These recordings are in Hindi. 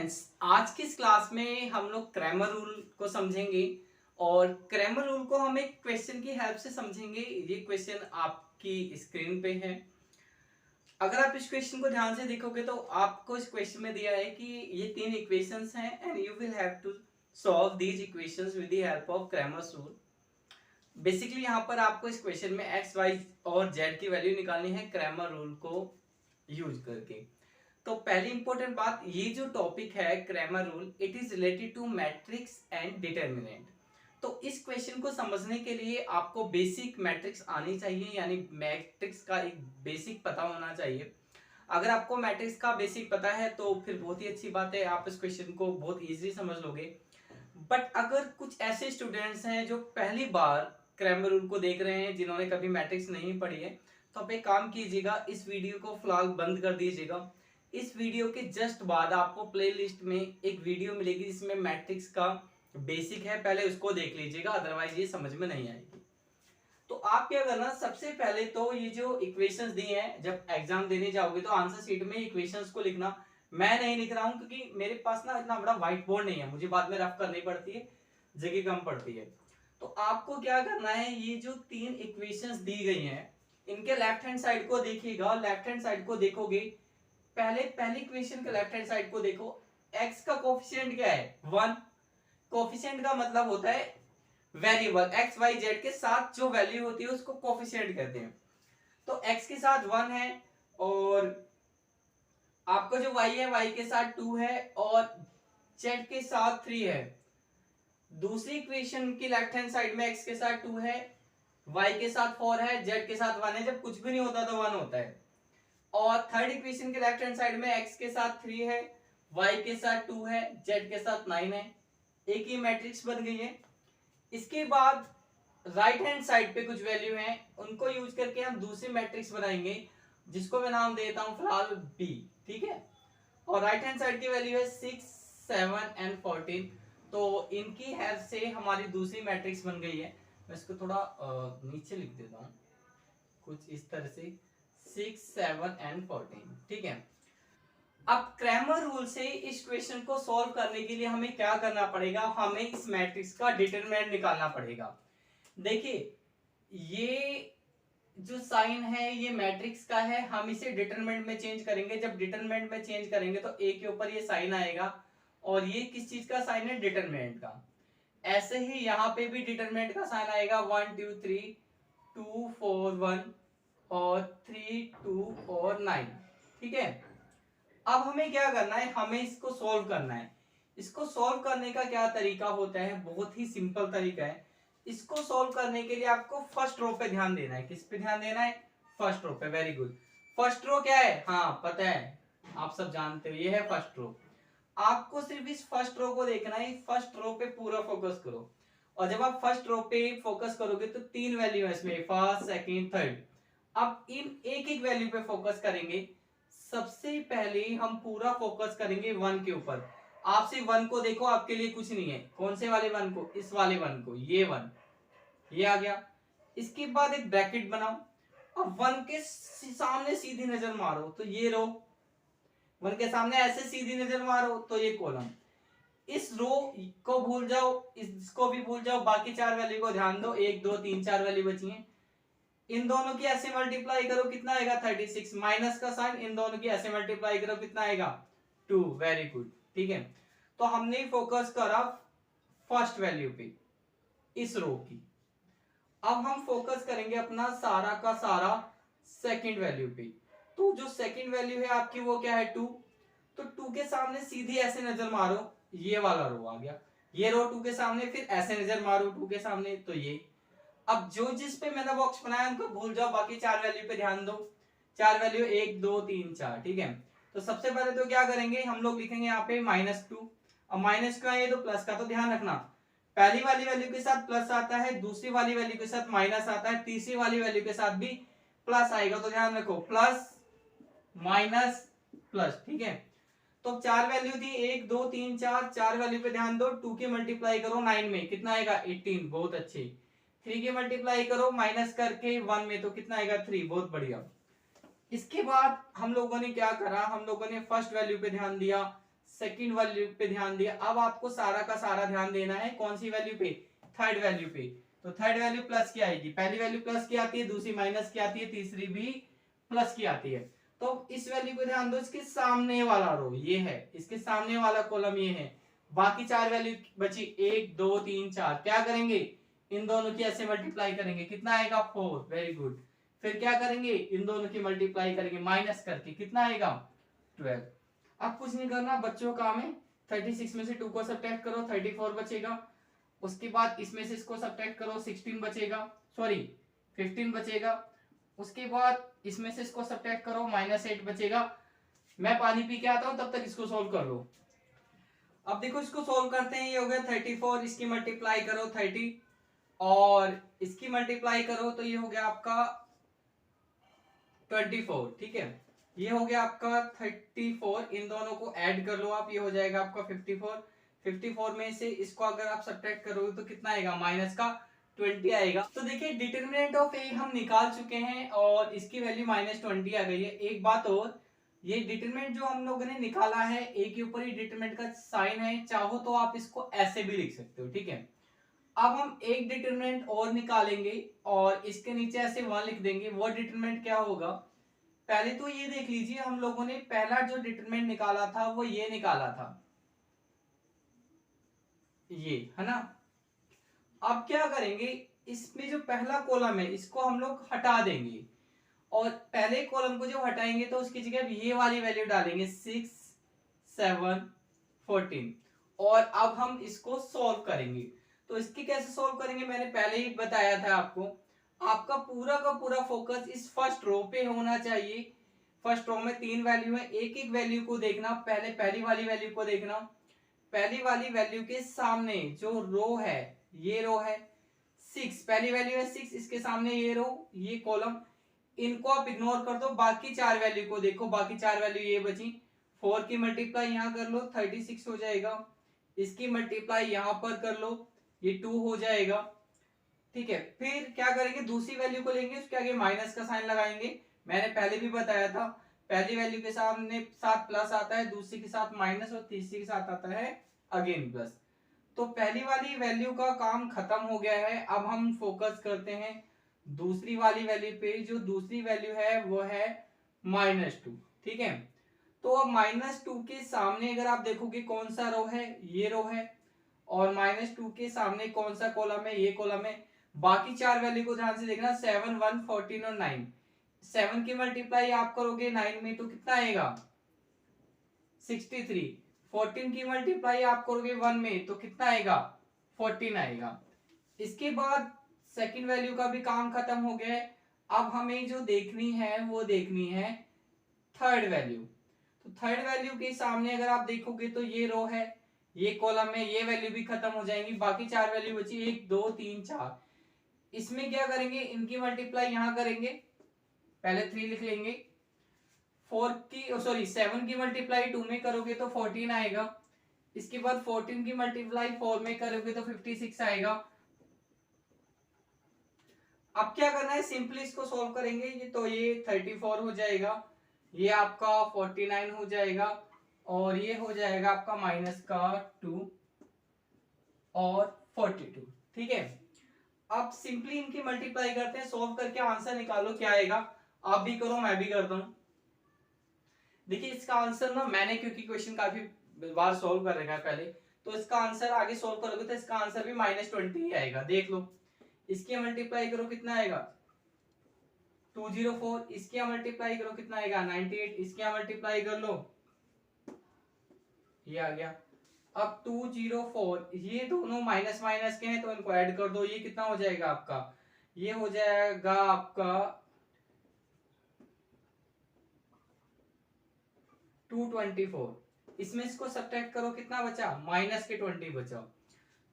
फ्रेंड्स, आज की इस क्लास में हम लोग क्रैमर रूल को समझेंगे और क्रैमर रूल को हम एक क्वेश्चन की हेल्प से समझेंगे। ये क्वेश्चन आपकी स्क्रीन पे है। अगर आप इस क्वेश्चन को ध्यान से देखोगे तो आपको इस क्वेश्चन में दिया है कि ये तीन इक्वेशंस हैं and you will have to solve these equations with the help of Cramer's rule. Basically यहाँ पर आपको इस क्वेश्चन में एक्स वाई और जेड की वैल्यू निकालनी है क्रैमर रूल को यूज करके। तो पहली इंपॉर्टेंट बात, ये जो टॉपिक है Cramer rule, it is related to matrix and determinant. तो इस क्वेश्चन को समझने के लिए आपको बेसिक मैट्रिक्स आनी चाहिए, यानी मैट्रिक्स का एक बेसिक पता होना चाहिए। अगर आपको मैट्रिक्स का बेसिक पता है तो फिर बहुत ही अच्छी बात है, आप इस क्वेश्चन को बहुत इजीली समझ लोगे। बट अगर कुछ ऐसे स्टूडेंट्स हैं जो पहली बार क्रैमर रूल को देख रहे हैं, जिन्होंने कभी मैट्रिक्स नहीं पढ़ी है, तो आप एक काम कीजिएगा, इस वीडियो को फिलहाल बंद कर दीजिएगा। इस वीडियो के जस्ट बाद आपको प्लेलिस्ट में एक वीडियो मिलेगी जिसमें मैट्रिक्स का बेसिक है, पहले उसको देख लीजिएगा, अदरवाइज ये समझ में नहीं आएगी। तो आप क्या करना, सबसे पहले तो ये जो इक्वेशंस दी हैं, जब एग्जाम देने जाओगे तो आंसर शीट में इक्वेशंस को लिखना। मैं नहीं लिख रहा हूं क्योंकि मेरे पास ना इतना बड़ा व्हाइट बोर्ड नहीं है, मुझे बाद में रफ करनी पड़ती है, जगह कम पड़ती है। तो आपको क्या करना है, ये जो तीन इक्वेशंस दी गई हैं, इनके लेफ्ट हैंड साइड को देखिएगा। लेफ्ट हैंड साइड को देखोगे, पहली इक्वेशन के लेफ्ट हैंड साइड को देखो। x का कोफिशिएंट क्या है? 1। कोफिशिएंट का मतलब होता है वेरिएबल, एक्स वाई जेड के साथ जो वैल्यू होती है उसको कोफिशिएंट कहते हैं। तो x के साथ 1 है और आपका जो y है y के साथ 2 है और z के साथ 3 है। दूसरी इक्वेशन की लेफ्ट हैंड साइड में x के साथ 2 है, y के साथ 4 है, z के साथ 1 है। जब कुछ भी नहीं होता तो 1 होता है। और थर्ड इक्वेशन के लेफ्ट हैंड साइड में x के साथ 3 है, y के साथ 2 है, z के साथ 9 है। एक ही मैट्रिक्स बन गई है। इसके बाद राइट हैंड साइड पे कुछ वैल्यू है, उनको यूज करके हम दूसरी मैट्रिक्स बनाएंगे जिसको मैं नाम देता हूं फिलहाल b। ठीक है। और राइट हैंड साइड की वैल्यू है 6, 7 एंड 14। तो इनकी हेल्प से हमारी दूसरी मैट्रिक्स बन गई है। मैं इसको थोड़ा नीचे लिख देता हूं कुछ इस तरह से, 6, 7 एंड 14। ठीक है। अब क्रैमर रूल से इस क्वेश्चन को सॉल्व करने के लिए हमें क्या करना पड़ेगा, हमें इस मैट्रिक्स का डिटरमिनेंट निकालना पड़ेगा। देखिए, ये जो साइन है ये मैट्रिक्स का है, हम इसे डिटरमिनेंट में चेंज करेंगे। जब डिटरमिनेंट में चेंज करेंगे तो ए के ऊपर ये साइन आएगा और ये किस चीज का साइन है? डिटरमिनेंट का। ऐसे ही यहाँ पे भी डिटरमिनेंट का साइन आएगा, 1 2 3 2 4 1 और 3 2 और 9। ठीक है। अब हमें क्या करना है, हमें इसको सॉल्व करना है। इसको सॉल्व करने का क्या तरीका होता है? बहुत ही सिंपल तरीका है। इसको सॉल्व करने के लिए आपको फर्स्ट रो पे ध्यान देना है। किस पे ध्यान देना है? फर्स्ट रो पे। Very good. फर्स्ट रो क्या है? हाँ पता है, आप सब जानते हो, ये है फर्स्ट रो। आपको सिर्फ इस फर्स्ट रो को देखना है, फर्स्ट रो पे पूरा फोकस करो। और जब आप फर्स्ट रो पे फोकस करोगे तो तीन वैल्यू है इसमें, फर्स्ट सेकंड थर्ड। अब इन एक एक वैल्यू पे फोकस करेंगे। सबसे पहले हम पूरा फोकस करेंगे 1 के ऊपर। आप सिर्फ 1 को देखो, आपके लिए कुछ नहीं है। कौन से वाले 1 को? इस वाले 1 को। ये 1, ये आ गया। इसके बाद एक ब्रैकेट बनाओ। अब 1 के सामने सीधी नजर मारो तो ये रो, 1 के सामने ऐसे सीधी नजर मारो तो ये कॉलम। इस रो को भूल जाओ, इसको भी भूल जाओ, बाकी चार वैल्यू को ध्यान दो। 1 2 3 4 वैल्यू बची है। इन दोनों की ऐसे मल्टीप्लाई करो, कितना आएगा? 36। माइनस का साइन, इन दोनों की ऐसे मल्टीप्लाई करो, कितना आएगा? 2। Very good. ठीक है। तो हमने फोकस करा फर्स्ट वैल्यू पे, इस रो की। अब हम फोकस करेंगे अपना सारा का सारा सेकंड वैल्यू पे। तो जो सेकंड वैल्यू है आपकी वो क्या है? 2। तो 2 के सामने सीधी ऐसे नजर मारो, ये वाला रो आ गया। ये रो 2 के सामने, फिर ऐसे नजर मारो 2 के सामने तो ये। अब जो जिस पे मैंने बॉक्स बनाया उनको भूल जाओ, बाकी चार वैल्यू पे ध्यान दो। चार वैल्यू 1 2 3 4। ठीक है। तो सबसे पहले तो क्या करेंगे, हम लोग लिखेंगे यहाँ पे -2। अब माइनस क्यों है? तो प्लस का तो ध्यान रखना, पहली वाली वैल्यू के साथ प्लस आता है, दूसरी वाली वैल्यू के साथ माइनस आता है, तीसरी वाली वैल्यू के साथ भी प्लस आएगा। तो ध्यान रखो, प्लस माइनस प्लस। ठीक है। तो चार वैल्यू थी, 1 2 3 4, चार वैल्यू पे ध्यान दो। 2 की मल्टीप्लाई करो 9 में, कितना आएगा? 18। बहुत अच्छे। 3 की मल्टीप्लाई करो माइनस करके 1 में, तो कितना आएगा? 3। बहुत बढ़िया। इसके बाद हम लोगों ने क्या करा, हम लोगों ने फर्स्ट वैल्यू पे ध्यान दिया, सेकंड वैल्यू पे ध्यान दिया। अब आपको सारा का सारा ध्यान देना है कौन सी वैल्यू पे, थर्ड वैल्यू पे। तो थर्ड वैल्यू प्लस की आएगी, पहली वैल्यू प्लस की आती है, दूसरी माइनस की आती है, तीसरी भी प्लस की आती है। तो इस वैल्यू को ध्यान दो, इसके सामने वाला रो ये है, इसके सामने वाला कॉलम ये है, बाकी चार वैल्यू बची 1 2 3 4। क्या करेंगे, इन दोनों की ऐसे मल्टीप्लाई करेंगे, कितना आएगा 4, वेरी गुड। फिर क्या करेंगे, इन दोनों की मल्टीप्लाई करेंगे माइनस करके, कितना आएगा 12। अब कुछ नहीं करना, बच्चों का काम है 36 में से 2 को सब्ट्रैक्ट करो, 34 बचेगा। उसके बाद इसमें से इसको सब्ट्रैक्ट करो, 16 बचेगा, सॉरी 15 बचेगा। उसके बाद इसमें से इसको सब्ट्रैक्ट करो, -8 बचेगा। मैं पानी पी के आता हूं, तब तक इसको सोल्व कर लो। अब देखो इसको सोल्व करते हैं, ये हो गया 34, इसकी मल्टीप्लाई करो 30 और इसकी मल्टीप्लाई करो तो ये हो गया आपका 24, ठीक है। ये हो गया आपका 34, इन दोनों को ऐड कर लो आप, ये हो जाएगा आपका 54। 54 में से इसको अगर आप सब्ट्रैक्ट करोगे तो कितना आएगा, माइनस का 20 आएगा। तो देखिए डिटरमिनेंट ऑफ ए हम निकाल चुके हैं और इसकी वैल्यू -20 आ गई है। एक बात और, ये डिटरमिनेंट जो हम लोगों ने निकाला है, ए के ऊपर ही डिटरमिनेंट का साइन है, चाहो तो आप इसको ऐसे भी लिख सकते हो, ठीक है। अब हम एक डिटरमिनेंट और निकालेंगे और इसके नीचे ऐसे 1 लिख देंगे। वो डिटरमिनेंट क्या होगा, पहले तो ये देख लीजिए, हम लोगों ने पहला जो डिटरमिनेंट निकाला था वो ये निकाला था, ये है ना। अब क्या करेंगे, इसमें जो पहला कॉलम है इसको हम लोग हटा देंगे और पहले कॉलम को जो हटाएंगे तो उसकी जगह ये वाली वैल्यू डालेंगे 6 7 14 और अब हम इसको सॉल्व करेंगे। तो इसकी कैसे सॉल्व करेंगे, मैंने पहले ही बताया था आपको। आपका पूरा का पूरा फोकस इस फर्स्ट रो पे होना चाहिए। फर्स्ट रो में 3 वैल्यू है, एक एक वैल्यू को देखना, पहले पहली वाली वैल्यू को देखना। पहली वाली वैल्यू के सामने जो रो है, ये रो है 6, पहली वैल्यू है 6, इसके सामने ये रो, ये कॉलम, इनको आप इग्नोर कर दो, बाकी चार वैल्यू को देखो। बाकी चार वैल्यू ये बची, 4 की मल्टीप्लाई यहां कर लो 36 हो जाएगा, इसकी मल्टीप्लाई यहां पर कर लो, ये 2 हो जाएगा, ठीक है। फिर क्या करेंगे, दूसरी वैल्यू को लेंगे, उसके आगे माइनस का साइन लगाएंगे। मैंने पहले भी बताया था, पहली वैल्यू के सामने साथ प्लस आता है, दूसरी के साथ माइनस और तीसरी के साथ आता है अगेन प्लस। तो पहली वाली वैल्यू का काम खत्म हो गया है। अब हम फोकस करते हैं दूसरी वाली वैल्यू पे। जो दूसरी वैल्यू है वो है -2, ठीक है। तो अब -2 के सामने अगर आप देखोगे कौन सा रो है, ये रो है, और -2 के सामने कौन सा कॉलम है, ये कॉलम है। बाकी चार वैल्यू को ध्यान से देखना, 7 1 14 और 9। 7 की मल्टीप्लाई आप करोगे 9 में तो कितना आएगा 63। 14 की मल्टीप्लाई आप करोगे 1 में तो कितना आएगा 14 आएगा। इसके बाद सेकंड वैल्यू का भी काम खत्म हो गया है। अब हमें जो देखनी है वो देखनी है थर्ड वैल्यू। तो थर्ड वैल्यू के सामने अगर आप देखोगे तो ये रो है, ये कॉलम है, ये वैल्यू भी खत्म हो जाएंगी। बाकी चार वैल्यू बची 1 2 3 4। इसमें क्या करेंगे, इनकी मल्टीप्लाई यहां करेंगे, पहले 3 लिख लेंगे। 7 की मल्टीप्लाई 2 में करोगे तो 14 आएगा। इसके बाद 14 की मल्टीप्लाई 4 में करोगे तो 56 आएगा। अब क्या करना है, सिंपली इसको सॉल्व करेंगे। ये तो ये 34 हो जाएगा, ये आपका 49 हो जाएगा और ये हो जाएगा आपका -2 और 42, ठीक है। अब सिंपली इनकी मल्टीप्लाई करते हैं, सॉल्व करके आंसर निकालो क्या आएगा। आप भी करो, मैं भी करता हूं। देखिए इसका आंसर ना, मैंने क्योंकि क्वेश्चन काफी बार सॉल्व कर रखा है पहले, तो इसका आंसर आगे सॉल्व करोगे तो इसका आंसर भी -20 ही आएगा। देख लो, इसकी मल्टीप्लाई करो कितना आएगा 204, इसकी मल्टीप्लाई करो कितना आएगा 98, इसकी मल्टीप्लाई कर लो, ये आ गया। अब 204, ये दोनों माइनस माइनस के हैं तो इनको ऐड कर दो, ये कितना हो जाएगा आपका, ये हो जाएगा आपका 224। इसमें इसको सब्ट्रैक्ट करो, कितना बचा -20 बचा।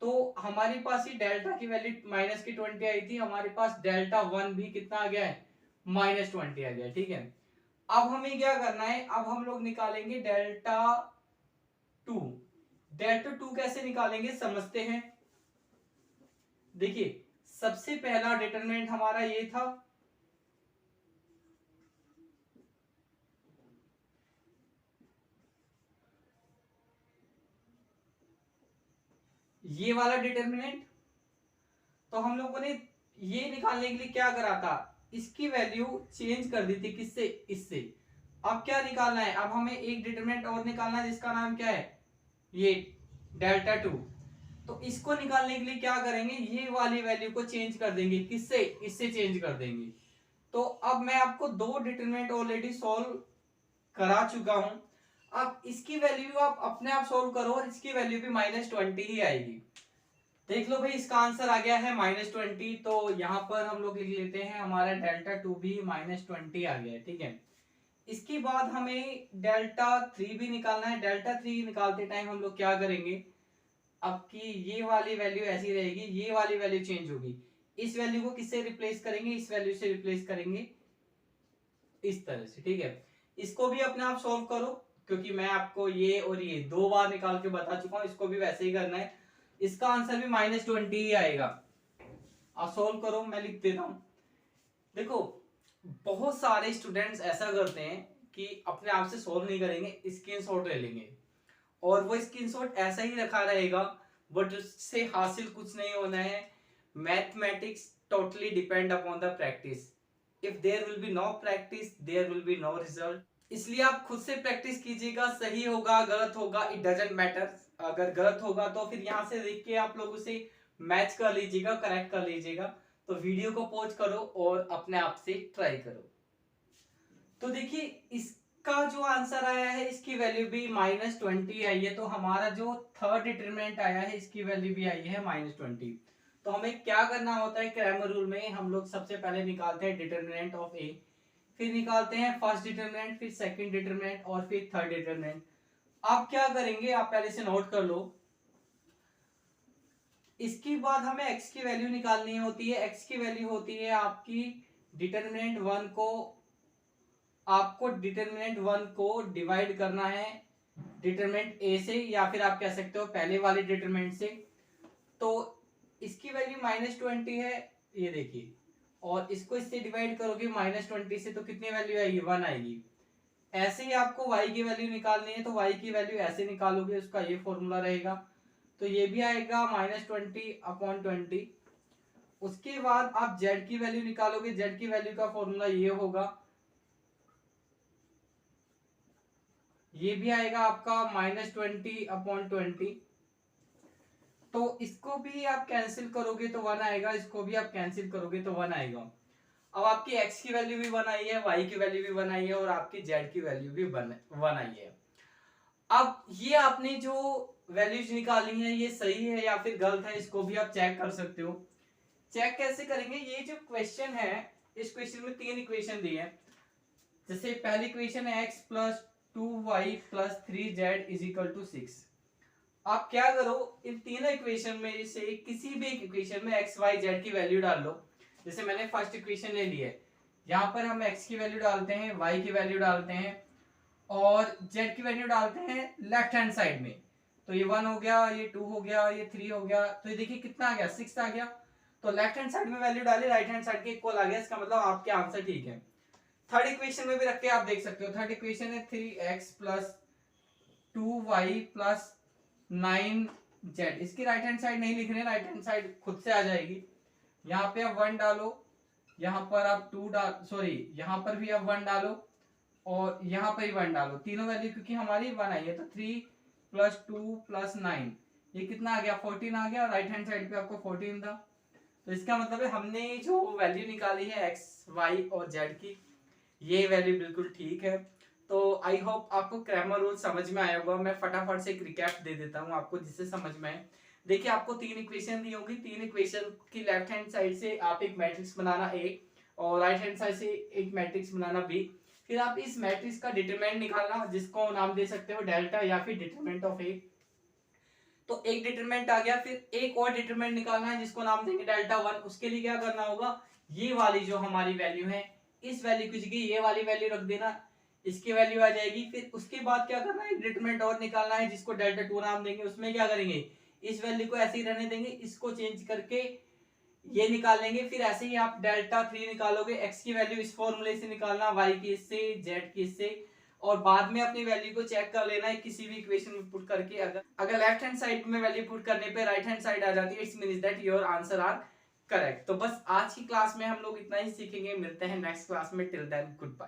तो हमारे पास ही डेल्टा की वैल्यू -20 आई थी, हमारे पास डेल्टा 1 भी कितना आ गया है -20 आ गया, ठीक है। अब हमें क्या करना है, अब हम लोग निकालेंगे डेल्टा 2। डेल्टा 2 कैसे निकालेंगे समझते हैं। देखिए सबसे पहला डिटरमिनेंट हमारा ये था, ये वाला डिटर्मिनेंट, तो हम लोगों ने ये निकालने के लिए क्या करा था, इसकी वैल्यू चेंज कर दी थी, किससे, इससे। अब क्या निकालना है, अब हमें एक डिटरमिनेंट और निकालना है जिसका नाम क्या है, ये डेल्टा टू। तो इसको निकालने के लिए क्या करेंगे, ये वाली वैल्यू को चेंज कर देंगे, किससे, इससे चेंज कर देंगे। तो अब मैं आपको दो डिटरमिनेंट ऑलरेडी सॉल्व करा चुका हूं। अब इसकी वैल्यू आप अपने आप सॉल्व करो और इसकी वैल्यू भी -20 ही आएगी। देख लो भाई, इसका आंसर आ गया है -20। तो यहाँ पर हम लोग लिख लेते हैं हमारा डेल्टा टू भी -20 आ गया है, ठीक है। इसके बाद हमें डेल्टा थ्री भी निकालना है। डेल्टा थ्री निकालते टाइम हम लोग क्या करेंगे, अब की ये वाली वैल्यू ऐसी रहेगी, ये वाली वैल्यू चेंज होगी। इस वैल्यू को किससे रिप्लेस करेंगे, इस वैल्यू से रिप्लेस करेंगे, इस तरह से, ठीक है। इसको भी अपने आप सॉल्व करो, क्योंकि मैं आपको ये और ये दो बार निकाल के बता चुका हूं, इसको भी वैसे ही करना है। इसका आंसर भी -20 ही आएगा। आप सॉल्व करो, मैं लिख देता हूं। देखो, बहुत सारे स्टूडेंट्स ऐसा करते हैं कि अपने आप से सॉल्व नहीं करेंगे, स्क्रीनशॉट ले लेंगे और वो स्क्रीनशॉट ऐसा ही रखा रहेगा, बट उससे हासिल कुछ नहीं होना है। Mathematics totally depend upon the practice. If there will be no practice, there will be no result. इसलिए आप खुद से प्रैक्टिस कीजिएगा, सही होगा गलत होगा इट डजंट मैटर। अगर गलत होगा तो फिर यहाँ से देख के आप लोग उसे मैच कर लीजिएगा, करेक्ट कर लीजिएगा। तो वीडियो को पॉज करो और अपने आप से ट्राई करो। तो देखिए, इसका जो आंसर आया है, इसकी वैल्यू भी -20 आई है। तो हमारा जो थर्ड डिटरमिनेंट आया है, इसकी वैल्यू भी आई है -20। तो हमें क्या करना होता है, क्रैमर रूल में हम लोग सबसे पहले निकालते हैं डिटरमिनेंट ऑफ ए, फिर निकालते हैं फर्स्ट डिटरमिनेंट, फिर सेकंड डिटरमिनेंट और फिर थर्ड डिटरमिनेंट। आप क्या करेंगे, आप पहले से नोट कर लो। इसके बाद हमें x की वैल्यू निकालनी होती है। x की वैल्यू होती है आपकी डिटरमिनेंट वन को, आपको डिटरमिनेंट वन को डिवाइड करना है डिटरमिनेंट ए से, या फिर आप कह सकते हो पहले वाले डिटरमिनेंट से। तो इसकी वैल्यू -20 है, ये देखिए, और इसको इससे डिवाइड करोगे -20 से, तो कितनी वैल्यू आएगी, 1 आएगी। ऐसे ही आपको y की वैल्यू निकालनी है, तो y की वैल्यू ऐसे निकालोगे, उसका ये फॉर्मूला रहेगा। तो ये भी आएगा -20/20। उसके बाद आप z की वैल्यू निकालोगे, z की वैल्यू का फॉर्मूला ये होगा, ये भी आएगा आपका -20/20। तो इसको भी आप कैंसिल करोगे तो 1 आएगा, इसको भी आप कैंसिल करोगे तो 1 आएगा। अब आपकी x की वैल्यू भी 1 आई है, y की वैल्यू भी 1 आई है और आपकी z की वैल्यू भी 1 आई है। अब ये आपने जो वैल्यूज निकाली है, ये सही है या फिर गलत है, इसको भी आप चेक कर सकते हो। चेक कैसे करेंगे, ये जो क्वेश्चन है, इस क्वेश्चन में 3 इक्वेशन दी है। जैसे पहली इक्वेशन है x + 2y + 3z = 6। आप क्या करो, इन तीनों इक्वेशन में से किसी भी एक इक्वेशन में x y z की वैल्यू डाल लो। जैसे मैंने फर्स्ट इक्वेशन ले ली है, यहाँ पर हम x की वैल्यू डालते हैं, y की वैल्यू डालते हैं और z की वैल्यू डालते हैं लेफ्ट हैंड साइड में। तो ये 1 हो गया, ये 2 हो गया, ये 3 हो गया। तो ये देखिए कितना आ गया, 6 आ गया। तो लेफ्ट हैंड साइड में वैल्यू डाली, राइट हैंड साइड के इक्वल आ गया, इसका मतलब आपके आंसर ठीक है। थर्ड इक्वेशन में भी रख के आप देख सकते हो। थर्ड इक्वेशन है 3x + 2y + 9z। इसकी राइट हैंड साइड नहीं लिख रहे, राइट हैंड साइड खुद से आ जाएगी। यहाँ पे आप 1 डालो, यहाँ पर आप 2 डाल, सॉरी यहाँ पर भी आप 1 डालो और यहाँ पर ही 1 डालो, तीनों वैल्यू क्योंकि हमारी 1 आई है। तो 3 + 2 + 9, ये कितना आ गया, 14 आ गया। राइट हैंड साइड पे आपको 14 था। तो इसका मतलब है हमने जो वैल्यू निकाली है x, y और z की, ये वैल्यू बिल्कुल ठीक है। तो आई होप आपको क्रैमर रूल समझ में आया होगा। मैं फटाफट से एक रिकैप दे देता हूँ आपको, जिससे समझ में आए। देखिए, आपको 3 इक्वेशन दी होगी, 3 इक्वेशन की लेफ्ट हैंड साइड से आप एक मैट्रिक्स बनाना A और राइट हैंड साइड से एक मैट्रिक्स बनाना B। फिर आप इस मैट्रिक्स का डिटरमिनेंट निकालना, जिसको नाम दे सकते हो डेल्टा या फिर डिटरमिनेंट ऑफ A। तो एक डिटरमिनेंट आ गया, फिर एक और डिटरमिनेंट निकालना है जिसको नाम देंगे डेल्टा 1। उसके लिए क्या करना होगा, ये वाली जो हमारी वैल्यू है, इस वैल्यू की जगह ये वाली वैल्यू रख देना, इसकी वैल्यू आ जाएगी। फिर उसके बाद क्या करना है, डिटरमिनेंट और निकालना है जिसको डेल्टा 2 नाम देंगे। उसमें क्या करेंगे, इस वैल्यू को ऐसे ही रहने देंगे, इसको चेंज करके ये निकाल लेंगे। फिर ऐसे ही आप डेल्टा 3 निकालोगे, x की वैल्यू इस फॉर्मूले से निकालना, y की इससे, z की इससे। और बाद में अपनी वैल्यू को चेक कर लेना है किसी भी इक्वेशन में पुट करके। अगर लेफ्ट हैंड साइड में वैल्यू पुट करने पे राइट हैंड साइड आ जाती है, it's means that your answer are correct. तो बस आज की क्लास में हम लोग इतना ही सीखेंगे, मिलते हैं नेक्स्ट क्लास में। Till then good bye.